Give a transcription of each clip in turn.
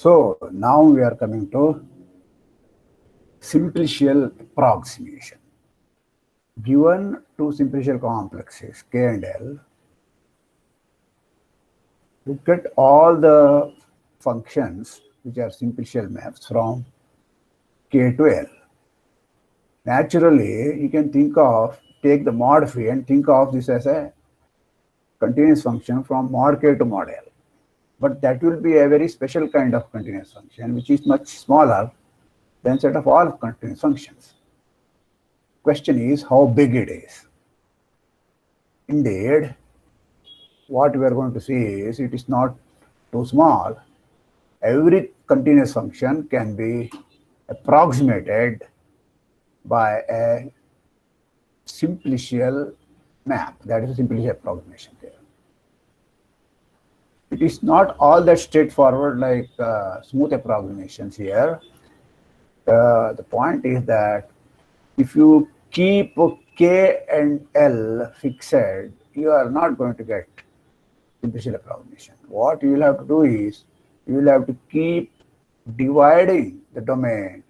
So now we are coming to simplicial approximation. Given two simplicial complexes K and L, look at all the functions which are simplicial maps from K to L. Naturally, you can take the mod phi and think of this as a continuous function from mod K to mod L. But that will be a very special kind of continuous function which is much smaller than set of all continuous functions. Question is how big it is. Indeed, what we are going to see is it is not too small. Every continuous function can be approximated by a simplicial map. That is a simplicial approximation there. It is not all that straightforward like smooth approximations here. The point is that if you keep K and L fixed, you are not going to get simplicial approximation. What you will have to do is you will have to keep dividing the domain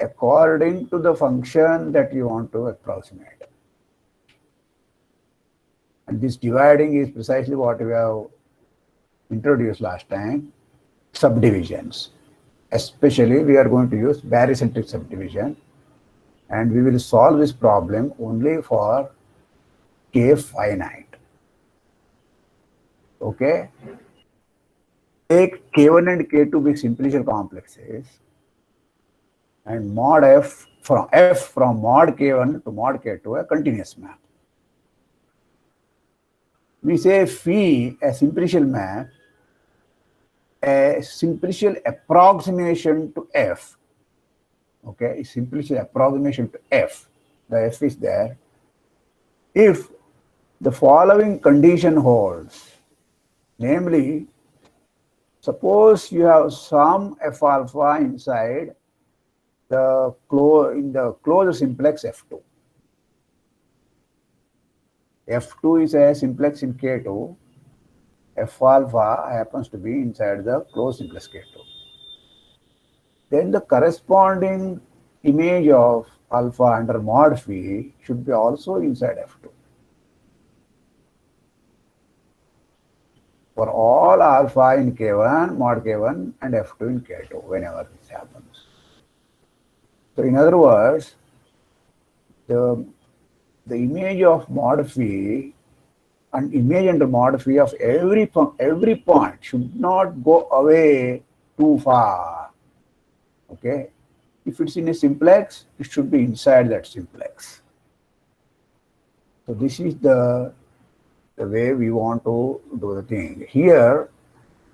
according to the function that you want to approximate. And this dividing is precisely what we have introduced last time, subdivisions. Especially we are going to use barycentric subdivision, and we will solve this problem only for K finite. Okay? Take K1 and K2 be simplicial complexes and mod F from mod K1 to mod K2 a continuous map. We say phi a simplicial map, a simplicial approximation to F. Okay, a simplicial approximation to F. The F is there. If the following condition holds, namely, suppose you have some F alpha inside the closed simplex F2. F2 is a simplex in K2. F alpha happens to be inside the closed simplex K2. Then the corresponding image of alpha under mod phi should be also inside F2. For all alpha in K1, mod K1 and F2 in K2 whenever this happens. So in other words, the image of mod phi and image under mod phi of every point should not go away too far. Okay? If it's in a simplex, it should be inside that simplex. So this is the way we want to do the thing. Here,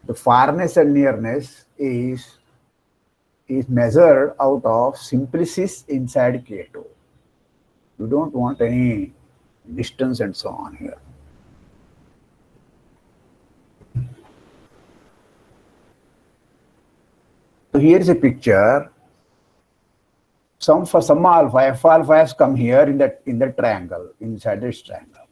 the farness and nearness is measured out of simplices inside K2. You don't want any distance and so on here. So here is a picture. For some alpha, F alpha has come here in that triangle, inside this triangle.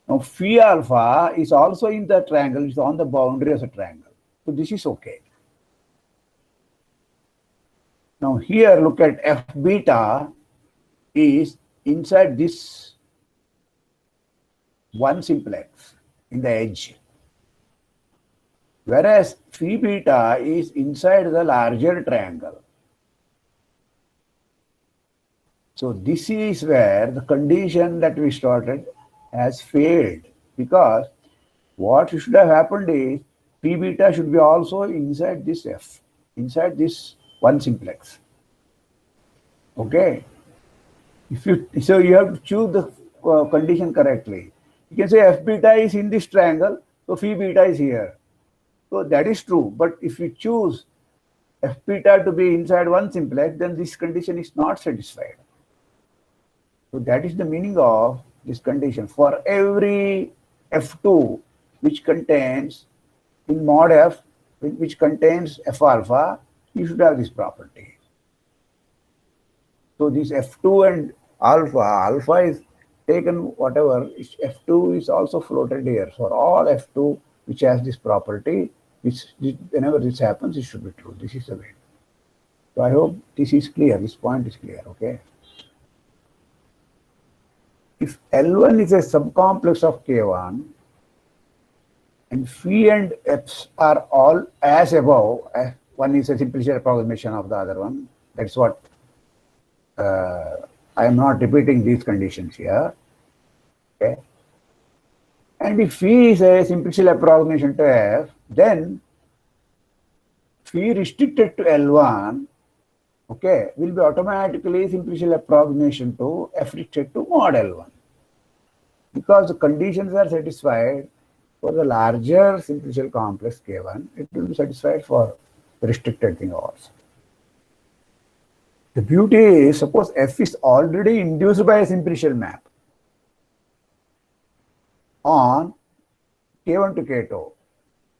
Now phi alpha is also in the triangle, it's on the boundary of the triangle. So this is okay. Now here look at F beta is inside this one simplex in the edge. Whereas phi beta is inside the larger triangle. So this is where the condition that we started has failed, because what should have happened is phi beta should be also inside this F, inside this one simplex. Okay? So you have to choose the condition correctly. You can say F beta is in this triangle, so phi beta is here. So that is true, but if you choose F beta to be inside one simplex, then this condition is not satisfied. So that is the meaning of this condition. For every F2 which contains in mod F, which contains F alpha, you should have this property. So this F2 and alpha is taken whatever, F2 is also floated here. For all F2 which has this property, Whenever this happens, it should be true. This is the way. So I hope this is clear. This point is clear. Okay. If L1 is a subcomplex of K1 and phi and f's are all as above, one is a simple approximation of the other one. That's what I am not repeating these conditions here. Okay. And if phi is a simple approximation to f, then phi restricted to L1, okay, will be automatically simple approximation to f restricted to mod L1. Because the conditions are satisfied for the larger simple complex K1, it will be satisfied for the restricted thing also. The beauty is, suppose f is already induced by a simple map on K1 to K2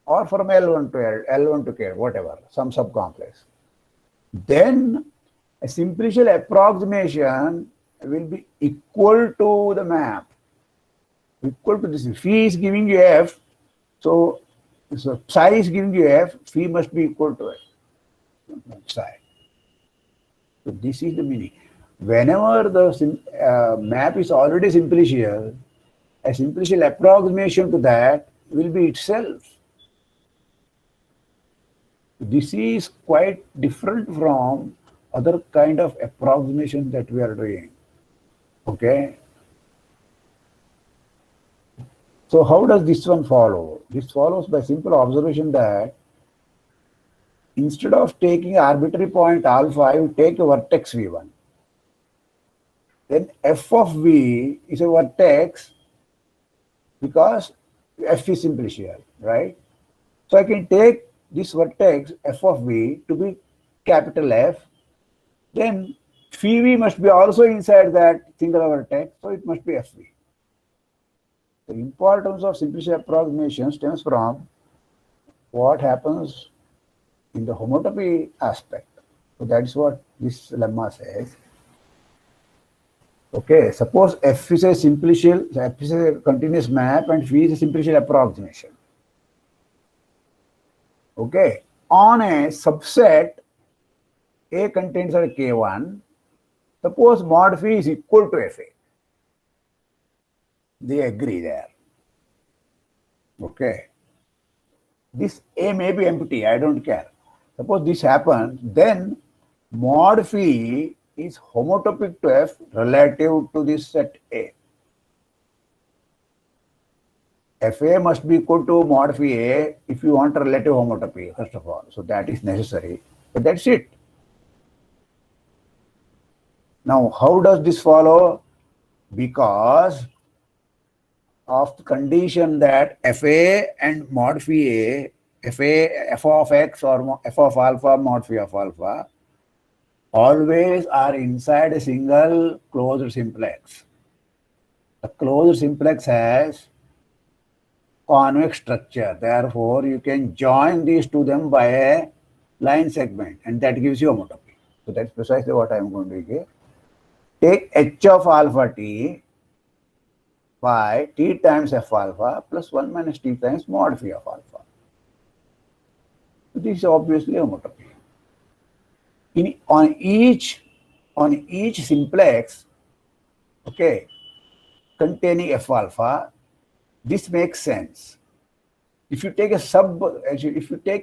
or from L1 to L1 to K, whatever, some subcomplex. Then a simple approximation will be equal to the map, equal to this. Phi is giving you f, so psi is giving you f, phi must be equal to it, psi. So this is the meaning. Whenever the map is already simplicial, a simplicial approximation to that will be itself. This is quite different from other kind of approximation that we are doing. Okay. So how does this one follow? This follows by simple observation that instead of taking arbitrary point alpha, you take a vertex V1. Then f of v is a vertex because f is simplicial, right? So I can take this vertex f of v to be capital F. Then phi v must be also inside that singular vertex, so it must be fv. The importance of simplicial approximation stems from what happens in the homotopy aspect. So that is what this lemma says. Okay, suppose f is a simplicial, f is a continuous map and phi is a simplicial approximation. Okay, on a subset, A contains a K1, suppose mod phi is equal to Fa. They agree there. Okay. This A may be empty, I don't care. Suppose this happens, then mod phi is homotopic to F relative to this set A. Fa must be equal to mod phi A if you want a relative homotopy, first of all. So that is necessary. But that's it. Now, how does this follow? Because of the condition that Fa and mod phi A, f of x or f of alpha mod phi of alpha, always are inside a single closed simplex. The closed simplex has convex structure. Therefore, you can join these to them by a line segment, and that gives you homotopy. So that's precisely what I am going to do here. Take h of alpha t by t times f alpha plus 1 minus t times mod phi of alpha. This is obviously homotopy. On each simplex, okay, containing f alpha, this makes sense. If you take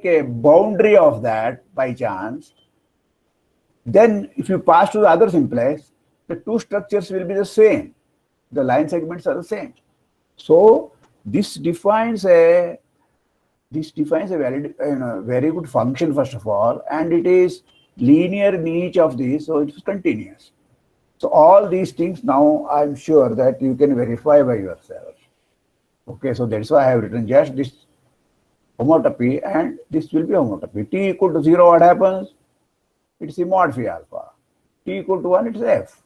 a boundary of that by chance, then if you pass to the other simplex, the two structures will be the same. The line segments are the same. So this defines a very good function, first of all, and it is linear in each of these, so it is continuous. So all these things now I am sure that you can verify by yourself. Okay, so that's why I have written just this homotopy, and this will be homotopy. T equal to 0, what happens? It is a mod phi alpha. T equal to 1, it is f.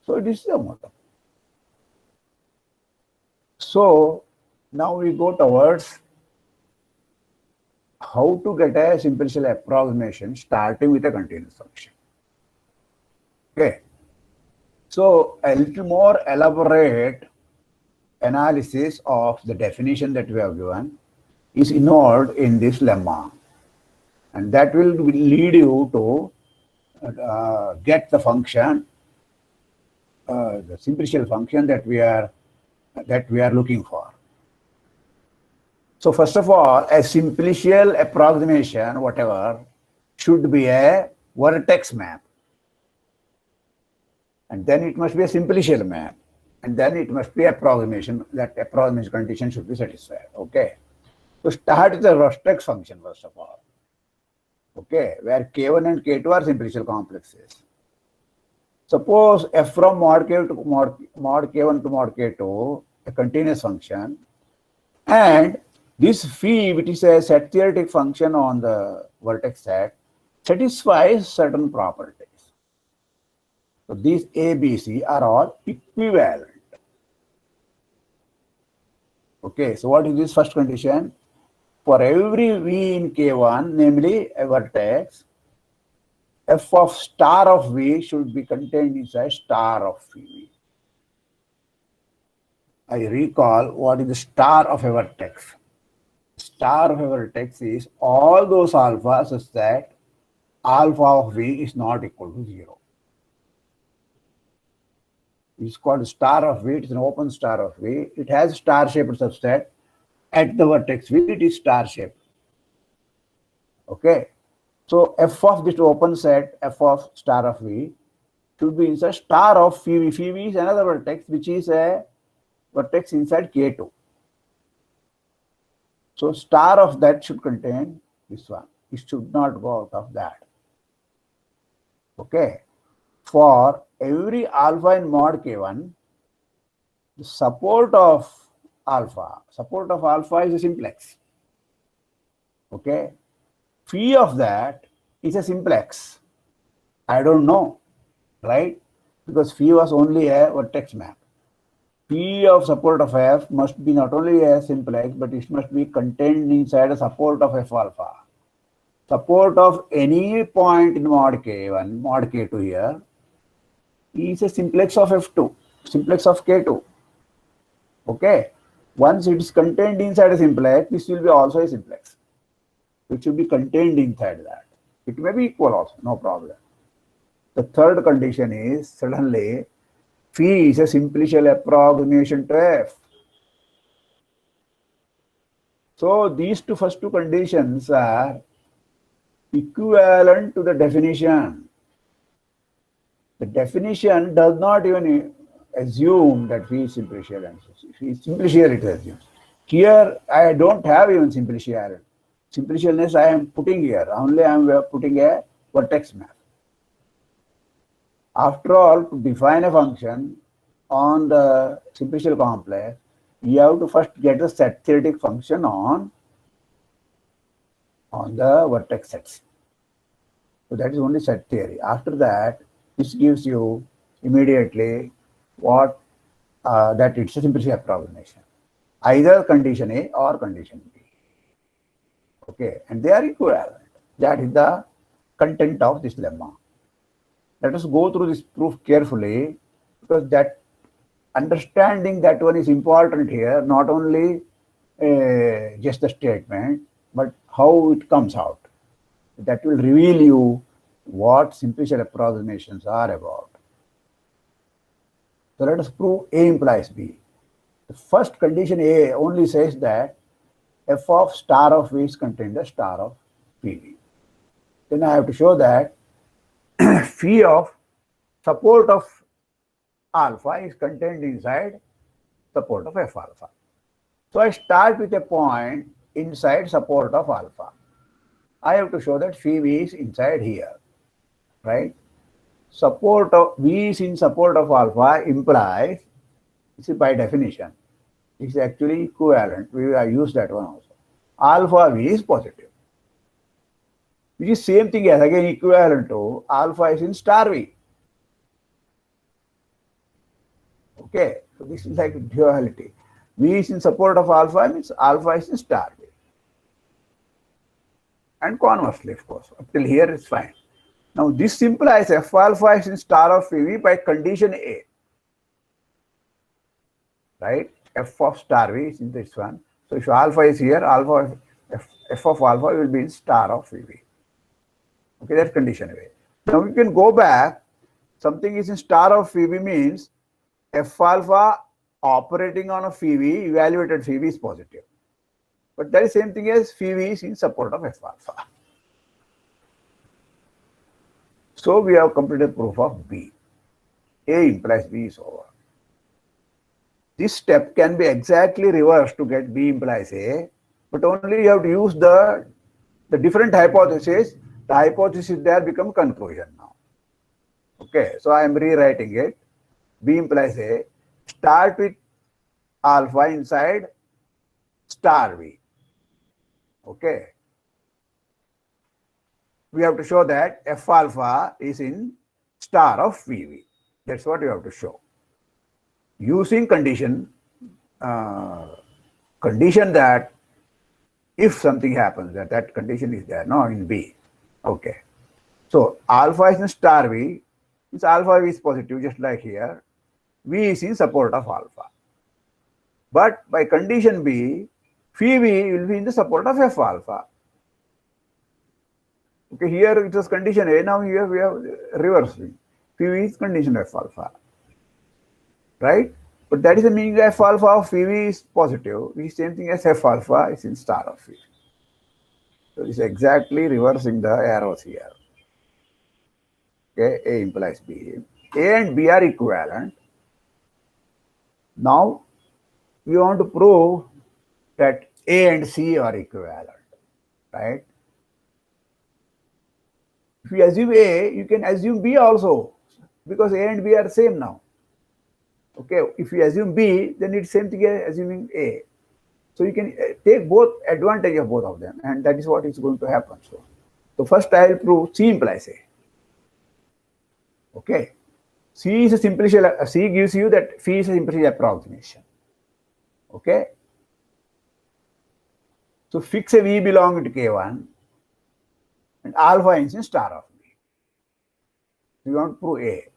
So it is a homotopy. So now we go towards how to get a simplicial approximation starting with a continuous function. Okay. So a little more elaborate analysis of the definition that we have given is involved in this lemma, and that will lead you to get the function, the simplicial function that we are looking for. So first of all, a simplicial approximation, whatever, should be a vertex map, and then it must be a simplicial map, and then it must be approximation. That approximation condition should be satisfied. Okay. So start with the vertex function first of all. Okay, where K1 and K2 are simplicial complexes. Suppose f from mod K to mod K1 to mod K2, a continuous function, and this phi, which is a set theoretic function on the vertex set, satisfies certain properties. So these A, B, C are all equivalent. Okay, so what is this first condition? For every V in K1, namely a vertex, f of star of V should be contained inside star of V. I recall what is the star of a vertex. Star of a vertex is all those alphas such that alpha of V is not equal to 0. It's called star of V. It's an open star of V. It has star-shaped subset. At the vertex V, it is star-shaped. Okay. So f of this open set, f of star of V, should be inside star of phi. Phi V is another vertex, which is a vertex inside K2. So star of that should contain this one. It should not go out of that. Okay. For every alpha in mod K1, the support of alpha is a simplex. Okay. Phi of that is a simplex. I don't know, right? Because phi was only a vertex map. Phi of support of f must be not only a simplex, but it must be contained inside a support of f alpha. Support of any point in mod K1, mod K2 here, is a simplex of f2, simplex of K2. Okay. Once it is contained inside a simplex, this will be also a simplex. It should be contained inside that. It may be equal also, no problem. The third condition is suddenly phi is a simplicial approximation to f. So these first two conditions are equivalent to the definition. The definition does not even assume that phi is simplicial, and phi is simplicial it assumes. Here I don't have even simpliciality. Simpliciousness I am putting here, only I am putting a vertex map. After all, to define a function on the simplicial complex, you have to first get the set theoretic function on the vertex sets. So that is only set theory. After that, this gives you immediately what that it's a simplicial approximation, either condition A or condition B. Okay, and they are equivalent. That is the content of this lemma. Let us go through this proof carefully, because that understanding that one is important here, not only just the statement, but how it comes out. That will reveal you what simplicial approximations are about. So let us prove A implies B. The first condition A only says that f of star of V is contained the star of PV. Then I have to show that phi of support of alpha is contained inside support of f alpha. So I start with a point inside support of alpha. I have to show that phi V is inside here, right? Support of V is in support of alpha implies, this is by definition, it's actually equivalent. I use that one also. Alpha V is positive, which is same thing as again equivalent to alpha is in star V. Okay, so this is like duality. V is in support of alpha means alpha is in star V. And conversely, of course, up till here it's fine. Now this implies f alpha is in star of V by condition A. Right? F of star V is in this one. So if alpha is here, alpha f of alpha will be in star of phi v. Okay, that's condition A. Now we can go back. Something is in star of phi v means f alpha operating on a phi v, evaluated phi v is positive. But that is same thing as phi v is in support of f alpha. So we have completed proof of B. A implies B is over. This step can be exactly reversed to get B implies A, but only you have to use the different hypothesis. The hypothesis there become conclusion now. Okay, so I am rewriting it. B implies A. Start with alpha inside star V. Okay. We have to show that f alpha is in star of phi v. That's what you have to show. Using condition that if something happens, that condition is there, no, in B. Okay. So alpha is in star V, means alpha V is positive, just like here. V is in support of alpha. But by condition B, phi V will be in the support of f alpha. Okay, here it was condition A, now here we have reversing. Phi V is condition f alpha. Right? But that is the meaning that f alpha of phi V is positive, which is same thing as f alpha is in star of phi. So it's exactly reversing the arrows here. Okay, A implies B. A and B are equivalent. Now we want to prove that A and C are equivalent, right? If you assume A, you can assume B also, because A and B are same now. Okay, if you assume B, then it's same thing as assuming A. So you can take both advantage of both of them, and that is what is going to happen. So first I will prove C implies A. Okay, C is a simplicial. C gives you that phi is a simplicial approximation. Okay, so fix a V belonging to K1, and alpha is in star of V. We want to prove A.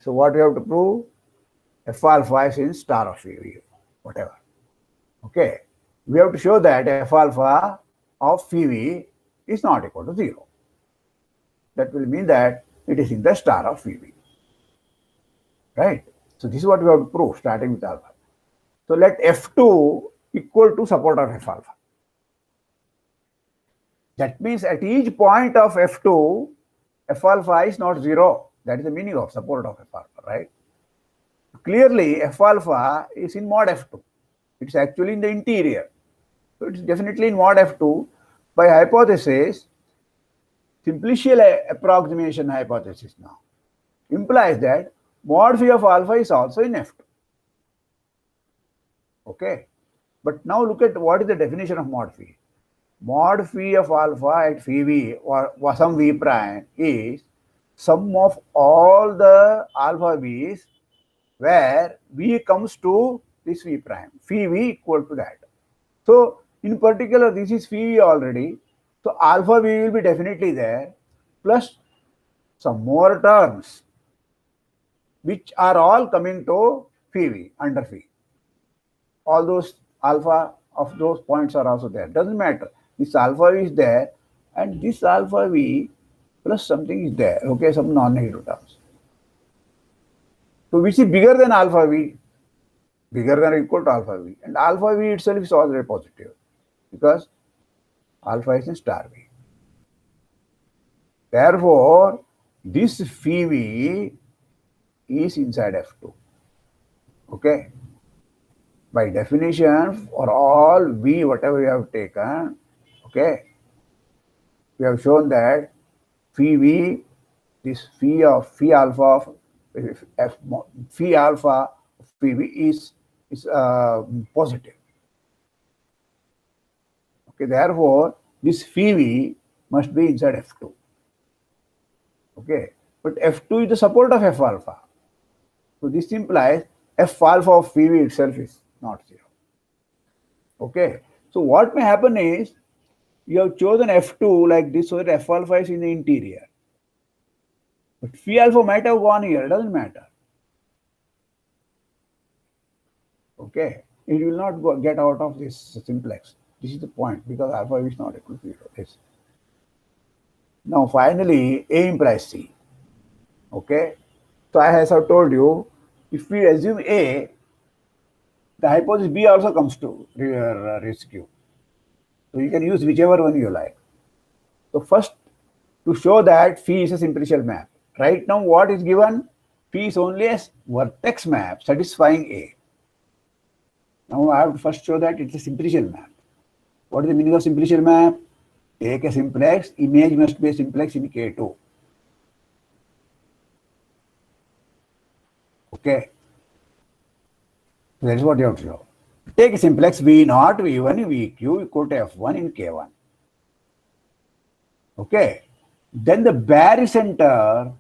So what we have to prove? F alpha is in star of V, whatever. Okay, we have to show that f alpha of phi v is not equal to 0. That will mean that it is in the star of phi v. Right? So this is what we have to prove, starting with alpha. So let f2 equal to support of f alpha. That means at each point of f2, f alpha is not 0. That is the meaning of support of f alpha, right? Clearly, f alpha is in mod f2. It's actually in the interior. So it's definitely in mod f2 by hypothesis, simplicial approximation hypothesis now implies that mod phi of alpha is also in f2. Okay. But now look at what is the definition of mod phi. Mod phi of alpha at phi v or some v prime is sum of all the alpha v's where v comes to this v prime, phi v equal to that. So in particular, this is phi v already. So alpha v will be definitely there, plus some more terms, which are all coming to phi v, under phi. All those alpha of those points are also there. Doesn't matter. This alpha v is there, and this alpha v plus something is there. Okay, some non-negative terms. So which is bigger than alpha v, bigger than or equal to alpha v, and alpha v itself is already positive because alpha is in star v. Therefore, this phi v is inside f2. Okay. By definition, for all v, whatever we have taken, okay, we have shown that phi v, this phi alpha of f, phi alpha of phi v is positive. Okay, therefore, this phi v must be inside f2. Okay, but f2 is the support of f alpha. So this implies f alpha of phi v itself is not 0. Okay, so what may happen is you have chosen f2 like this so that f alpha is in the interior. But phi alpha might have gone here, it doesn't matter. Okay, it will not get out of this simplex. This is the point, because alpha is not equal to 0. Yes. Now finally, A implies C. Okay. So as I have told you, if we assume A, the hypothesis B also comes to rescue. So you can use whichever one you like. So first, to show that phi is a simplicial map. Right now, what is given? Phi is only a vertex map satisfying A. Now I have to first show that it's a simplicial map. What is the meaning of simplicial map? Take a simplex, image must be a simplex in K2. Okay. So that is what you have to show. Take a simplex V0, V1, VQ equal to F1 in K1. Okay. Then the barycenter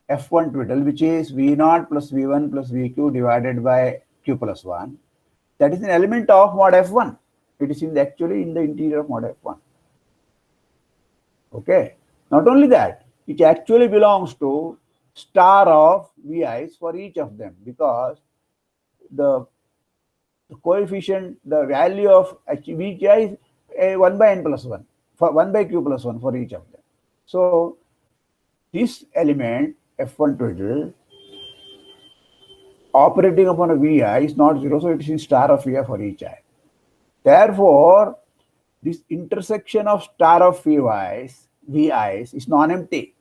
F1 twiddle, which is V0 plus V1 plus VQ divided by Q plus 1, that is an element of mod F1. It is actually in the interior of mod F1. Okay. Not only that, it actually belongs to star of Vi's for each of them, because the coefficient, the value of Vj is 1 by n plus 1, for 1 by q plus 1 for each of them. So this element F1 twiddle operating upon a Vi is not 0, so it is in star of Vi for each I. Therefore, this intersection of star of Vi's is non-empty.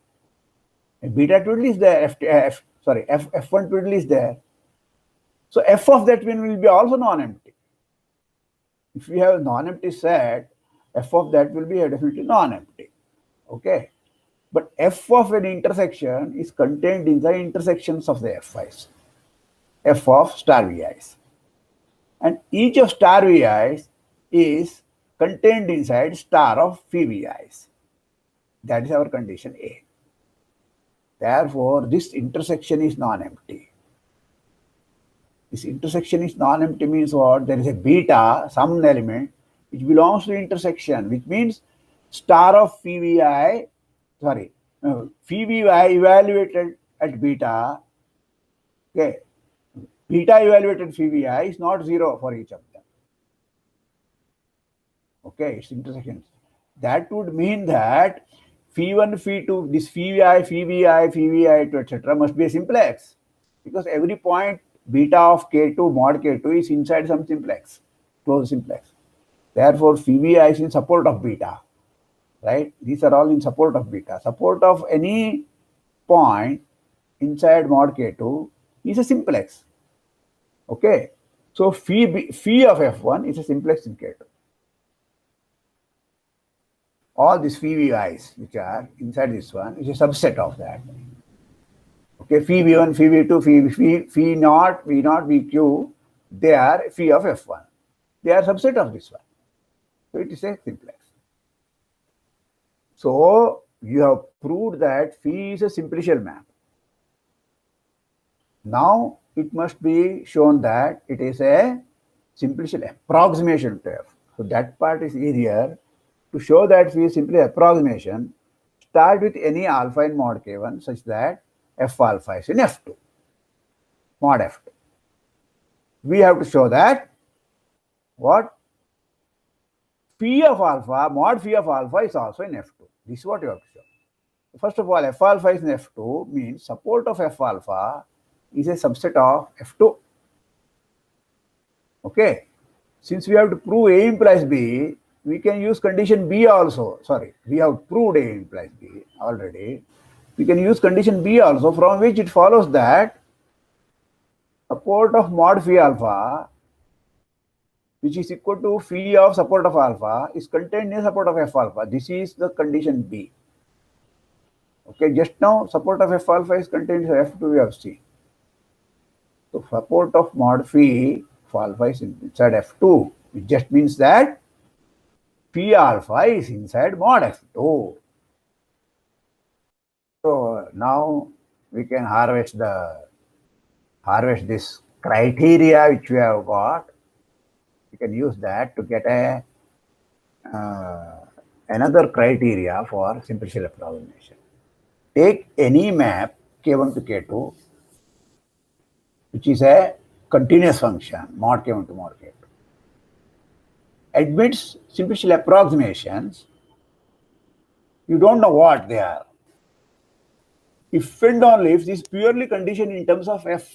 Beta twiddle is there, F1 twiddle is there. So f of that one will be also non-empty. If we have a non-empty set, f of that will be definitely non-empty. Okay. But f of an intersection is contained in the intersections of the fi's, f of star Vi's. And each of star Vi's is contained inside star of phi Vi's. That is our condition A. Therefore, this intersection is non-empty. This intersection is non-empty means what? There is a beta, some element, which belongs to the intersection, which means star of phi Vi, phi Vi evaluated at beta, okay, beta evaluated phi Vi is not 0 for each of them. Okay, it's intersection. That would mean that phi1, phi2, this phi Vi, etc. must be a simplex, because every point beta of K2, mod K2 is inside some simplex, closed simplex. Therefore, phi Vi is in support of beta, right? These are all in support of beta. Support of any point inside mod K2 is a simplex. Okay. So, phi of F1 is a simplex in K2. All these phi Vi's which are inside this one is a subset of that. Okay, phi V1, phi V2, phi naught, V0, VQ, they are phi of F1. They are subset of this one. So it is a simplex. So you have proved that phi is a simplicial map. Now it must be shown that it is a simplicial approximation to F. So that part is easier. To show that phi is simply approximation, start with any alpha in mod K1 such that F alpha is in F2, mod F2. We have to show that what? Phi of alpha, mod phi of alpha is also in F2. This is what you have to show. First of all, F alpha is in F2 means support of F alpha is a subset of F2. Okay. Since we have to prove A implies B, we can use condition B also. Sorry, we have proved A implies B already. We can use condition B also, from which it follows that support of mod phi alpha, which is equal to phi of support of alpha, is contained in support of F alpha. This is the condition B. Okay, just now support of F alpha is contained in F2, we have seen. So support of mod phi of alpha is inside F2, which just means that phi alpha is inside mod F2. So now we can harvest this criteria which we have got. We can use that to get a another criteria for simplicial approximation. Take any map K1 to K2, which is a continuous function, mod K1 to mod K2, admits superficial approximations, you don't know what they are. If and only if this is purely conditioned in terms of f,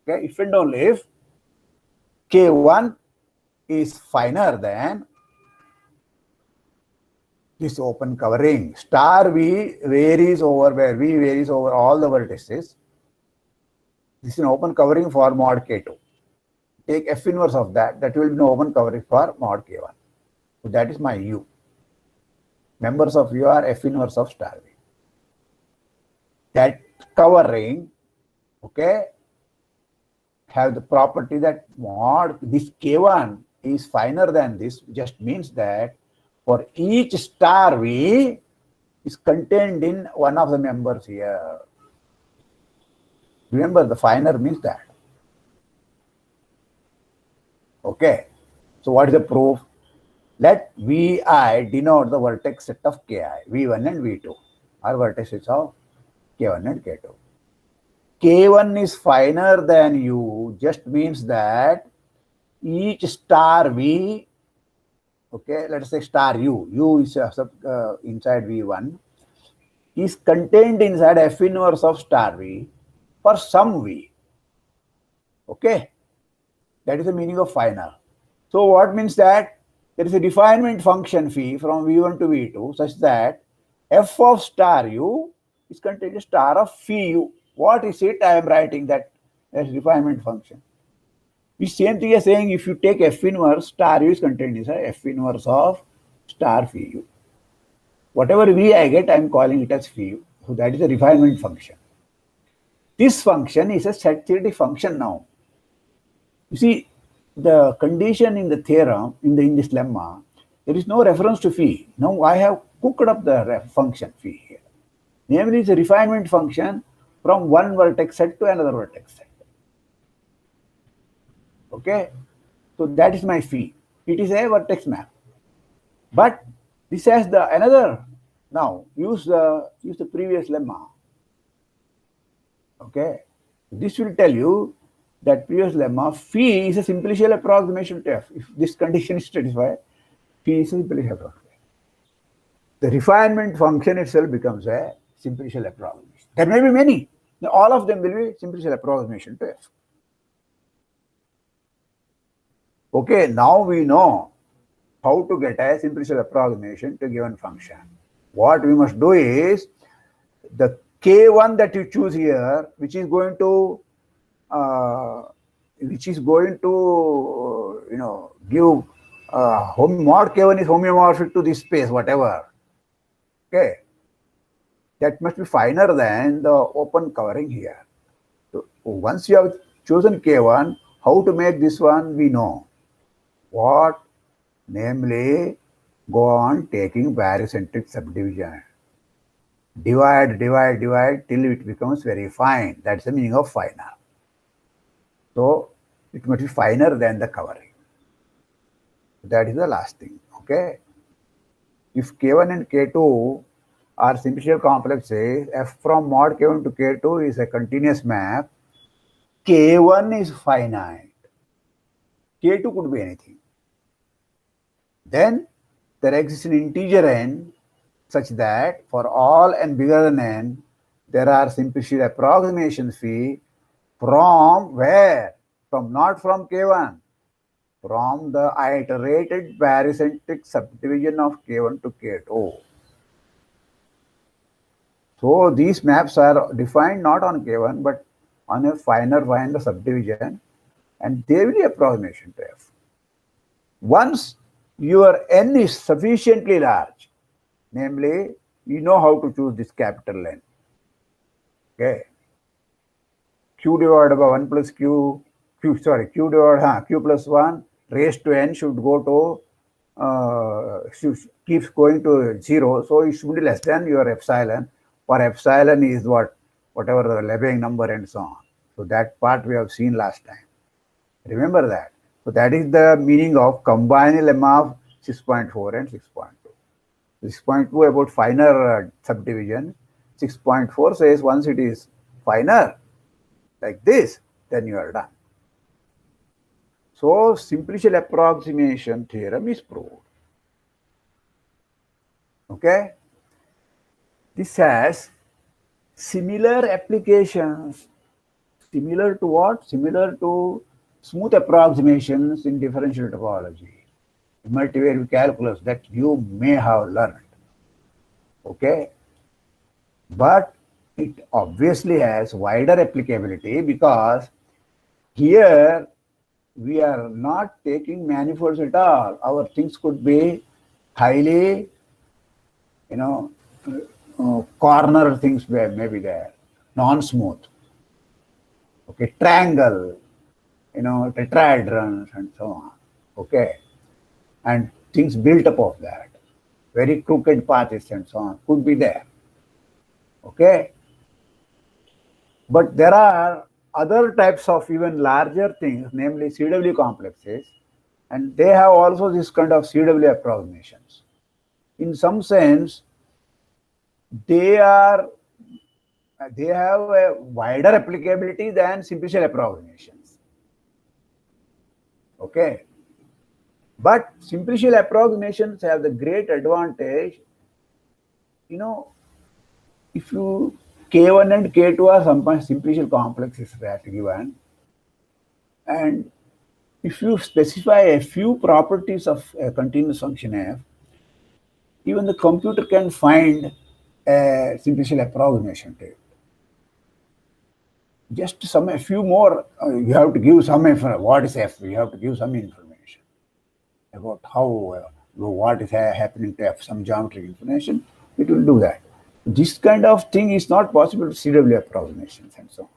okay, if and only if K1 is finer than this open covering, star V varies over where V varies over all the vertices. This is an open covering for mod K2. Take F inverse of that, that will be an open covering for mod K1. So that is my U. Members of U are F inverse of star V. That covering, okay, have the property that mod this K1 is finer than this, just means that for each star V is contained in one of the members here. Remember, the finer means that. Okay. So what is the proof? Let Vi denote the vertex set of Ki, V1 and V2 are vertices of K1 and K2. K1 is finer than U just means that each star V, okay, let us say star U is inside V1, is contained inside F inverse of star V for some V. Okay, that is the meaning of finer. So what means that there is a refinement function phi from V1 to V2 such that F of star U is contained in star of phi U. What is it? I am writing that as refinement function. The same thing as saying if you take F inverse, star U is contained inside F inverse of star phi U. Whatever V I get, I am calling it as phi U. So that is a refinement function. This function is a set theoretic function now. You see, the condition in the theorem, in this lemma, there is no reference to phi. Now I have cooked up the function phi here. Namely, it's a refinement function from one vertex set to another vertex set. Okay, so that is my phi. It is a vertex map. But this has the another. Now use the previous lemma. Okay, this will tell you that previous lemma phi is a simplicial approximation to f. If this condition is satisfied, phi is a simplicial approximation. The refinement function itself becomes a simplicial approximation. There may be many. All of them will be simplicial approximation to f. Okay, now we know how to get a simplicial approximation to a given function. What we must do is the K1 that you choose here, which is going to give mod K1 is homeomorphic to this space, whatever. Okay, that must be finer than the open covering here. So once you have chosen K1, how to make this one we know. What? Namely, go on taking barycentric subdivision. Divide till it becomes very fine. That's the meaning of finer. So it must be finer than the covering. That is the last thing. Okay. If K1 and K2 are simplicial complexes, F from mod K1 to K2 is a continuous map. K1 is finite. K2 could be anything. Then there exists an integer n such that for all n bigger than n, there are simplicial approximations phi from where? From not from K1, from the iterated barycentric subdivision of K1 to K2. So these maps are defined not on K1 but on a finer subdivision, and they will be approximation to f. Once your n is sufficiently large, namely, you know how to choose this capital N. Okay. Q divided by 1 plus Q plus 1 raised to n should go to, keeps going to 0. So it should be less than your epsilon. For epsilon is whatever the Lebesgue number and so on. So that part we have seen last time. Remember that. So that is the meaning of combined lemma of 6.4 and 6.2. 6.2 about finer subdivision. 6.4 says once it is finer, like this, then you are done. So simplicial approximation theorem is proved. Okay? This has similar applications. Similar to what? Similar to smooth approximations in differential topology, multivariate calculus that you may have learned. Okay? But it obviously has wider applicability because here we are not taking manifolds at all. Our things could be highly, corner things may be there, non-smooth. Okay, triangle, tetrahedrons and so on. Okay, and things built up of that, very crooked paths and so on could be there. Okay, but there are other types of even larger things, namely CW complexes, and they have also this kind of CW approximations. In some sense, they have a wider applicability than simplicial approximations. Okay, but simplicial approximations have the great advantage, if you K1 and K2 are some simplicial complexes that given, and if you specify a few properties of a continuous function f, even the computer can find a simplicial approximation to it. Just a few more, you have to give some information. What is f? You have to give some information about how, what is happening to f, some geometric information. It will do that. This kind of thing is not possible to CW approximations and so on.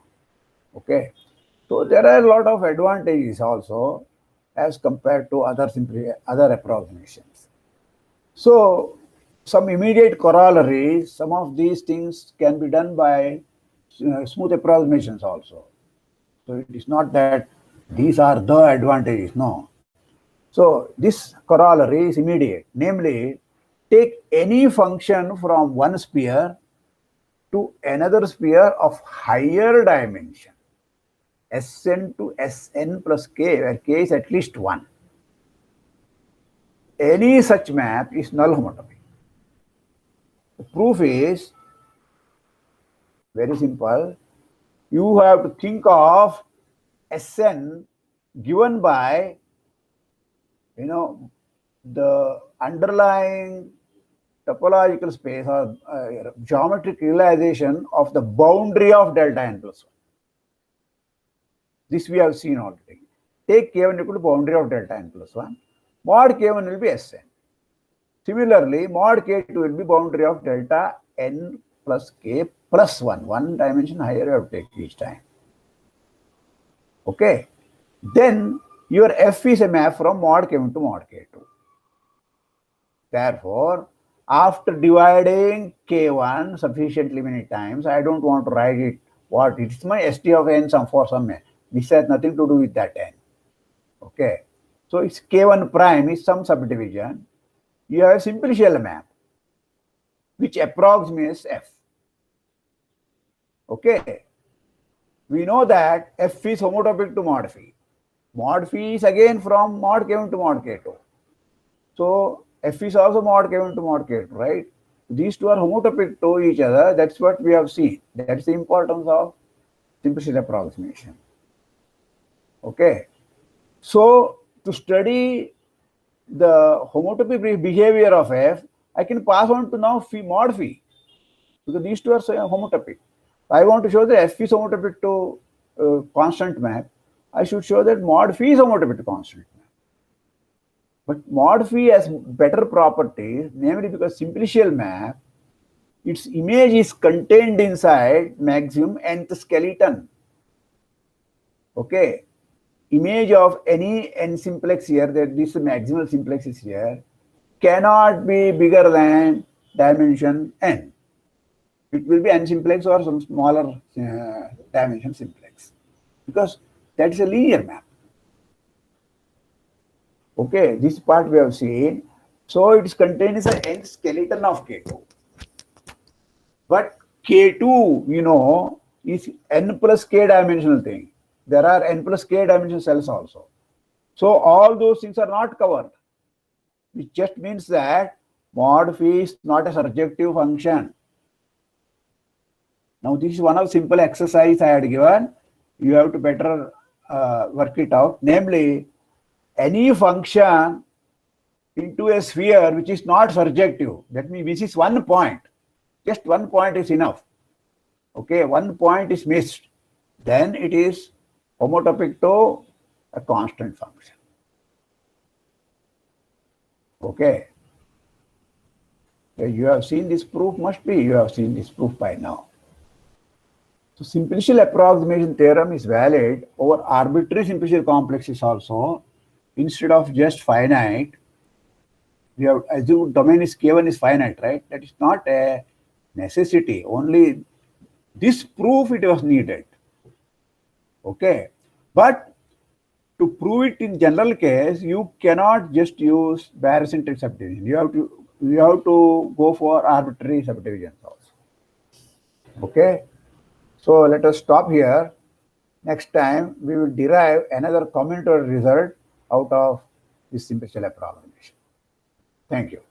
Okay, so there are a lot of advantages also as compared to other approximations. So some immediate corollaries, some of these things can be done by smooth approximations also. So it is not that these are the advantages, no. So this corollary is immediate, namely, take any function from one sphere to another sphere of higher dimension, Sn to Sn plus k, where k is at least 1. Any such map is null homotopy. The proof is very simple. You have to think of Sn given by, the underlying topological space or geometric realization of the boundary of delta n plus 1. This we have seen already. Take k1 equal to boundary of delta n plus 1. Mod k1 will be Sn. Similarly, mod k2 will be boundary of delta n plus k plus 1. One dimension higher you have to take each time. Okay. Then your f is a map from mod k1 to mod k2. Therefore, after dividing k1 sufficiently many times, I don't want to write it what it is, my st of n sum for some n. This has nothing to do with that n. Okay. So it's k1 prime is some subdivision. You have a simplicial map which approximates f. Okay. We know that f is homotopic to mod phi. Mod phi is again from mod k1 to mod k2. So f is also mod k1 to mod k2, right? These two are homotopic to each other. That's what we have seen. That's the importance of simplicial approximation. Okay. So to study the homotopy behavior of f, I can pass on to now phi, mod phi, because these two are homotopic. I want to show that f is homotopic to constant map. I should show that mod phi is homotopic to constant map. But mod phi has better properties, namely because simplicial map, its image is contained inside maximum nth skeleton. Okay. Image of any n simplex here, that this maximal simplex is here, cannot be bigger than dimension n. It will be n simplex or some smaller dimension simplex, because that is a linear map. Okay, this part we have seen. So it is contained as an n skeleton of K2. But K2, is n plus k dimensional thing. There are n plus k dimensional cells also. So all those things are not covered, which just means that mod phi is not a surjective function. Now this is one of simple exercise I had given. You have to better work it out. Namely, any function into a sphere which is not surjective. That means this is one point. Just one point is enough. Okay, one point is missed. Then it is homotopic to a constant function. Okay. So you have seen this proof, must be you have seen this proof by now. So simplicial approximation theorem is valid over arbitrary simplicial complexes also. Instead of just finite, we have assumed domain is K1 is finite, right? That is not a necessity. Only this proof it was needed. Okay. But to prove it in general case, you cannot just use barycentric subdivision. You have to go for arbitrary subdivisions also. Okay. So let us stop here. Next time we will derive another combinatorial result out of this simplicial approximation. Thank you.